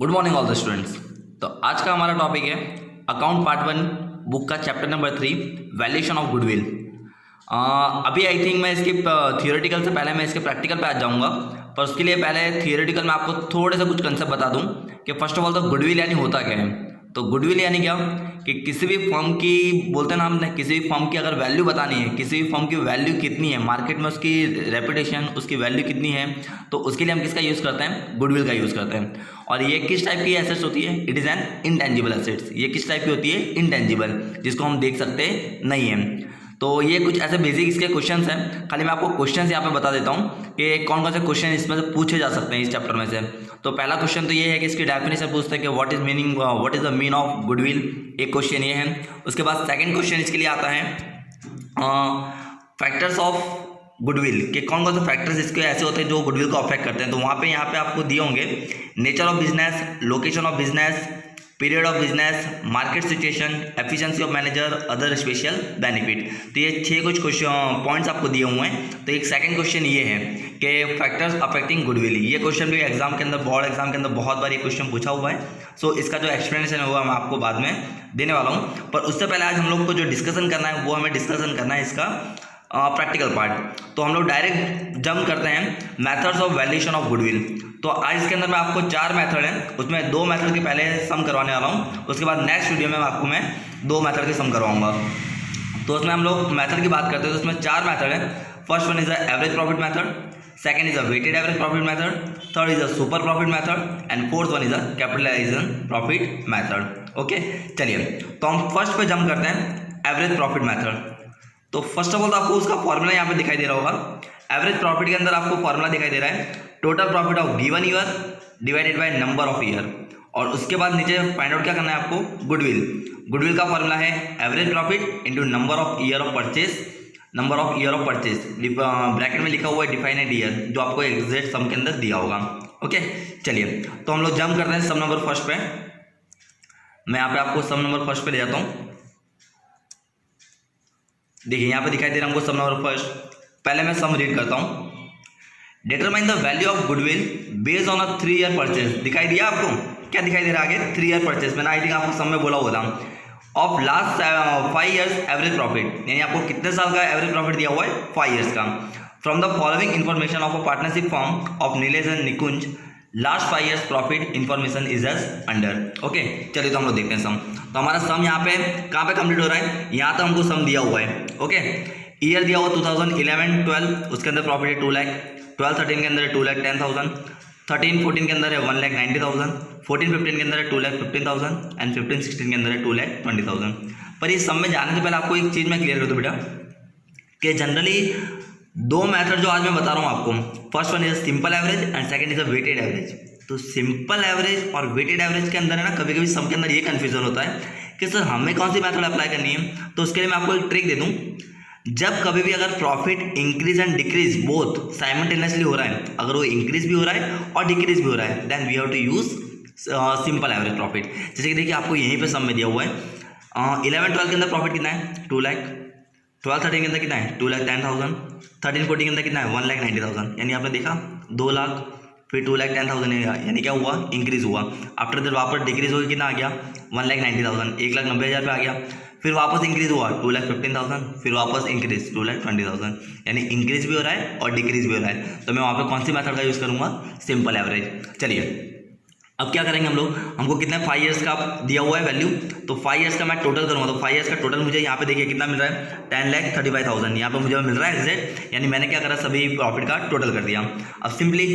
Good morning all the students. तो आज का हमारा टॉपिक है अकाउंट पार्ट 1 बुक का chapter number 3 valuation of goodwill. अभी आई थिंक मैं इसके थियोरेटिकल से पहले मैं इसके प्रैक्टिकल पे आ जाऊंगा, पर उसके लिए पहले थियोरेटिकल में आपको थोड़े से कुछ कंसेप्ट बता दूं कि फर्स्ट ऑफ ऑल तो गुडविल यानी होता क्या है। तो गुडविल यानी क्या कि किसी भी फर्म की बोलते हैं ना हमने, किसी भी फर्म की अगर वैल्यू बतानी है, किसी भी फर्म की वैल्यू कितनी है मार्केट में, उसकी रेपुटेशन, उसकी वैल्यू कितनी है, तो उसके लिए हम किसका यूज़ करते हैं? गुडविल का यूज़ करते हैं। और ये किस टाइप की एसेट्स होती है? It is an intangible assets. ये किस टाइप की होती है? इनटेंजिबल, जिसको हम देख सकते नहीं हैं। तो ये कुछ ऐसे बेसिक इसके क्वेश्चंस हैं। खाली मैं आपको क्वेश्चंस यहाँ पे बता देता हूँ कि कौन कौन से क्वेश्चन इसमें से पूछे जा सकते हैं इस चैप्टर में से। तो पहला क्वेश्चन तो ये है कि इसकी डेफिनेशन पूछते हैं कि what is the mean of goodwill. एक क्वेश्चन ये है। उसके बाद सेकंड क्वेश्चन इसके लिए आता है फैक्टर्स ऑफ गुडविल, के कौन कौन से फैक्टर्स इसके ऐसे होते हैं जो गुडविल को अफेक्ट करते हैं। तो वहाँ पे यहाँ पे आपको दिए होंगे nature of business, location of business, period of business, market situation, efficiency of manager, other special benefit. तो ये 6 कुछ क्वेश्चन पॉइंट्स आपको दिए हुए हैं। तो एक सेकंड क्वेश्चन ये है कि फैक्टर्स अफेक्टिंग गुडविल। ये क्वेश्चन भी एग्जाम के अंदर, बोर्ड एग्जाम के अंदर बहुत बार ये क्वेश्चन पूछा हुआ है। सो इसका जो एक्सप्लेनेशन है वो मैं आपको बाद में देने वाला हूँ। पर उससे पहले आज हम लोग को जो डिस्कशन करना है वो हमें डिस्कशन करना है इसका प्रैक्टिकल पार्ट। तो हम लोग डायरेक्ट जंप करते हैं methods of valuation of goodwill. तो आज इसके अंदर मैं आपको 4 मेथड हैं, उसमें 2 मेथड के पहले सम करवाने वाला हूँ। उसके बाद नेक्स्ट वीडियो में आपको मैं 2 मेथड के सम करवाऊंगा। तो उसमें हम लोग मेथड की बात करते हैं तो उसमें 4 मेथड हैं। First one is the average profit method, second is a weighted average profit method, third is a super profit method and fourth one is a capitalization profit method. Okay, चलिए तो हम फर्स्ट पे jump करते हैं average profit method. तो first of all तो आपको उसका फॉर्मूला यहाँ पे दिखाई दे रहा होगा। एवरेज प्रॉफिट के अंदर आपको फॉर्मूला दिखाई दे रहा है total profit of given year divided by number of year. और उसके बाद नीचे फाइंड आउट क्या करना है आपको? गुडविल। गुडविल का फॉर्मूला है average profit into number of year of purchase, number of year of purchase bracket में लिखा हुआ है डिफाइनेड ईयर, जो आपको एग्जैक्ट सम के अंदर दिया होगा। ओके, चलिए तो हम लोग जंप करते हैं सम नंबर फर्स्ट पे। मैं यहाँ पे आपको सम नंबर फर्स्ट पे ले जाता हूँ। देखिए यहाँ पे दिखाई दे रहा है हमको सम नंबर फर्स्ट। पहले मैं सम रीड करता हूँ। Determine the value of goodwill based on a 3 year purchase. दिखाई दिया आपको? क्या दिखाई दे रहा है आगे? 3 ईयर परचेज। मैंने आई थिंक आपको सम में बोला हुआ था। Of last 5 years average profit, यानी आपको कितने साल का एवरेज प्रॉफिट दिया हुआ है? 5 ईयर्स का। From the following information of a partnership firm of Nilesh and Nikunj, last 5 years profit information is as under. Okay, चलिए तो हम लोग देखते हैं सम। तो हमारा सम यहाँ पे कहाँ पे कंप्लीट हो रहा है? यहाँ तक हमको सम दिया हुआ है। ओके, ईयर दिया हुआ 2011-12, उसके अंदर प्रॉफिट है 2 लाख। 12-13 के अंदर है 2,10,000। 13-14 के अंदर है 1,90,000। 14-15 के अंदर है 2,15,000 एंड 15-16 के अंदर है 2,20,000। पर इस सम में जाने से पहले आपको एक चीज़ मैं क्लियर कर दूँ बेटा कि जनरली 2 मेथड जो आज मैं बता रहा हूँ आपको, first one is simple average and second is a weighted average. तो सिंपल एवरेज और वेटेड एवरेज के अंदर है ना, कभी कभी सम के अंदर ये कन्फ्यूजन होता है कि सर हमें कौन सी मेथड अप्लाई करनी है। तो उसके लिए मैं आपको एक ट्रिक दे दूँ। जब कभी भी अगर profit increase and decrease both simultaneously हो रहा है, अगर वो इंक्रीज भी हो रहा है और डिक्रीज भी हो रहा है, then we have to use simple average profit. जैसे कि देखिए आपको यहीं पे सम में दिया हुआ है 11-12 के अंदर प्रॉफिट कितना है? 2 लाख। 12-13 के अंदर कितना है? 2,10,000। 13-14 के अंदर कितना है? 1,90,000। यानी आपने देखा 2 लाख फिर 2,10,000, यानी क्या हुआ? इंक्रीज हुआ। आफ्टर दैट वापस डिक्रीज होकर कितना आ गया? 1,90,000, 1,90,000 पे आ गया। फिर वापस इंक्रीज हुआ 2,15,000, फिर वापस इंक्रीज 2,20,000, यानी इंक्रीज भी हो रहा है और डिक्रीज भी हो रहा है। तो मैं वहाँ पे कौन सी मेथड का यूज़ करूँगा? Simple average. चलिए अब क्या करेंगे हम लोग, हमको कितना 5 ईयर्स का दिया हुआ है वैल्यू, तो 5 ईयर्स का मैं टोटल करूँगा। तो 5 ईयर्स का टोटल मुझे यहाँ पे देखिए कितना मिल रहा है? 10,35,000 यहाँ पे मुझे मिल रहा है एग्जैक्ट। यानी मैंने क्या करा, सभी प्रॉफिट का टोटल कर दिया। अब सिंपली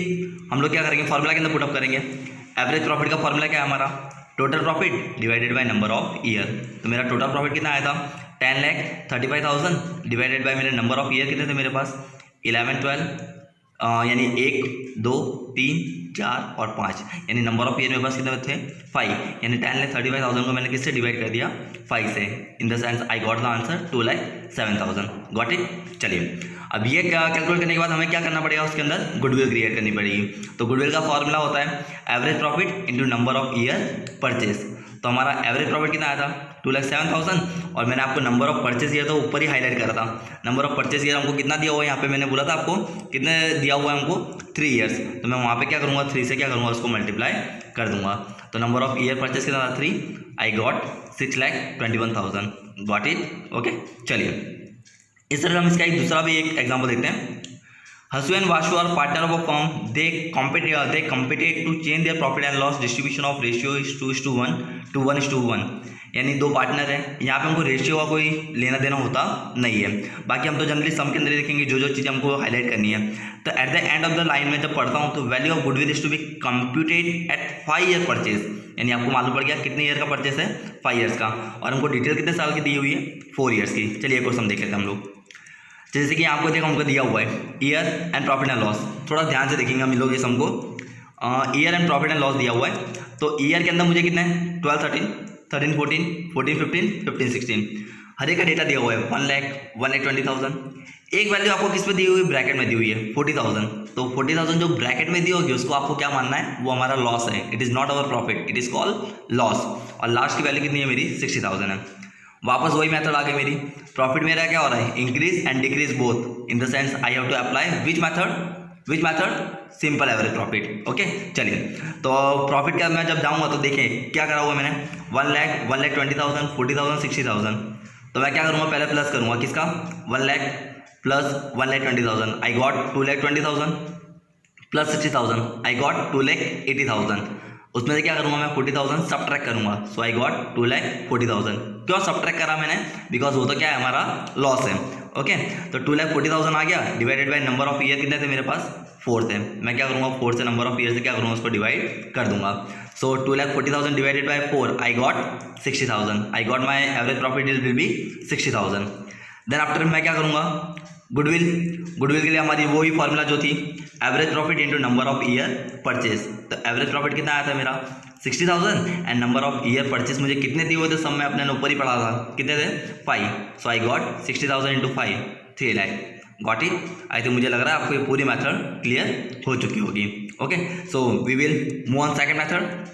हम लोग क्या करेंगे, फॉर्मूला के अंदर पुटअप करेंगे। एवरेज प्रॉफिट का फॉर्मूला क्या है हमारा? Total profit divided by number of year. तो मेरा टोटल प्रॉफिट कितना आया था? 10,35,000 डिवाइडेड बाय मेरे नंबर ऑफ ईयर कितने थे मेरे पास? 11-12, यानी 1, 2, 3, 4 और 5, यानी नंबर ऑफ ईयर मेरे पास कितने थे? 5। यानी 10,35,000 को मैंने किससे डिवाइड कर दिया? 5 से। इन the sense I got the answer 2,07,000। Got it? चलिए अब ये कैलकुलेट करने के बाद हमें क्या करना पड़ेगा? उसके अंदर गुडविल क्रिएट करनी पड़ेगी। तो गुडविल का फॉर्मूला होता है average profit into number of year purchase. तो हमारा एवरेज प्रॉफिट कितना आया था? 2,07,000 और मैंने आपको नंबर ऑफ परचेज ईयर तो ऊपर ही हाईलाइट करा था। नंबर ऑफ परचेज ईयर हमको कितना दिया हुआ है यहाँ पे, मैंने बोला था आपको कितने दिया हुआ है हमको 3 ईयर्स, तो मैं वहाँ पे क्या करूँगा 3 से क्या करूँगा उसको मल्टीप्लाई कर दूंगा। तो नंबर ऑफ ईयर परचेज कितना था 3, I got 6,21,000, got it. Okay चलिए इस तरह हम इसका एक दूसरा भी एक एग्जाम्पल देखते हैं। Hasu and Vasu are partner of a firm. They competed to change their profit and loss distribution of ratio is 2:1 to 1:1, यानी दो पार्टनर हैं। यहाँ पे हमको रेशियो का कोई लेना देना होता नहीं है, बाकी हम तो जनरली सम के अंदर देखेंगे जो जो चीज़ हमको हाईलाइट करनी है। तो at the end of the line में जब पढ़ता हूँ तो value of goodwill is to be computed at 5 year purchase, यानी आपको मालूम पड़ गया कितने ईयर का परचेज है 5 ईयर्स का, और हमको डिटेल कितने साल की दी हुई है 4 ईयर्स की। चलिए एक और सम देख लेते हैं हम लोग। जैसे कि आपको देखो हमको दिया हुआ है year and profit and loss, थोड़ा ध्यान से देखेंगे हम लोग इस हमको year and profit and loss दिया हुआ है। तो ईयर के अंदर मुझे कितना है 12, 13, 14, 14, 15, 15, 16, हर एक का डेटा दिया हुआ है 1,20,000। एक वैल्यू आपको किस पे दी हुई है, ब्रैकेट में दी हुई है 40,000। तो 40,000 जो ब्रैकेट में दी होगी उसको आपको क्या मानना है, वो हमारा लॉस है, it is not our profit, it is called loss. और लास्ट की वैल्यू कितनी है मेरी 60,000 है। वापस वही मेथड आ गई मेरी, प्रॉफिट मेरा क्या हो रहा है increase and decrease both, in the sense I have to apply which method, simple average profit. Okay चलिए तो प्रॉफिट का मैं जब जाऊंगा तो देखें क्या करा हुआ मैंने 1,20,000, 40,000, 60,000। तो मैं क्या करूँगा पहले प्लस करूँगा किसका 1 lakh plus 1,20,000, I got 2,20,000 plus 60,000, I got 2,80,000। उसमें से क्या करूँगा मैं 40,000 सब्ट्रैक्ट करूँगा, सो आई गॉट 2,40,000। क्यों सब्ट्रैक्ट करा मैंने, बिकॉज वो तो क्या है हमारा लॉस है। ओके तो 2,40,000 आ गया, divided by number of year कितने थे मेरे पास 4 थे। मैं क्या करूँगा 4 से नंबर ऑफ ईयर से क्या करूँगा उसको डिवाइड कर दूंगा। So 2,40,000 divided by 4, I got 60,000, I got my average profit will be 60,000। Then after मैं क्या करूँगा गुडविल के लिए हमारी वही फॉर्मूला जो थी average profit into number of year purchase. तो एवरेज प्रॉफिट कितना आया था मेरा 60,000 and number of year purchase मुझे कितने दिए हुए थे, सब में अपने ऊपर ही पढ़ा था कितने थे 5। So I got 60,000 into 5, 3 lakh, got it. I think मुझे लग रहा है आपको ये पूरी मेथड क्लियर हो चुकी होगी। Okay so we will move on second method.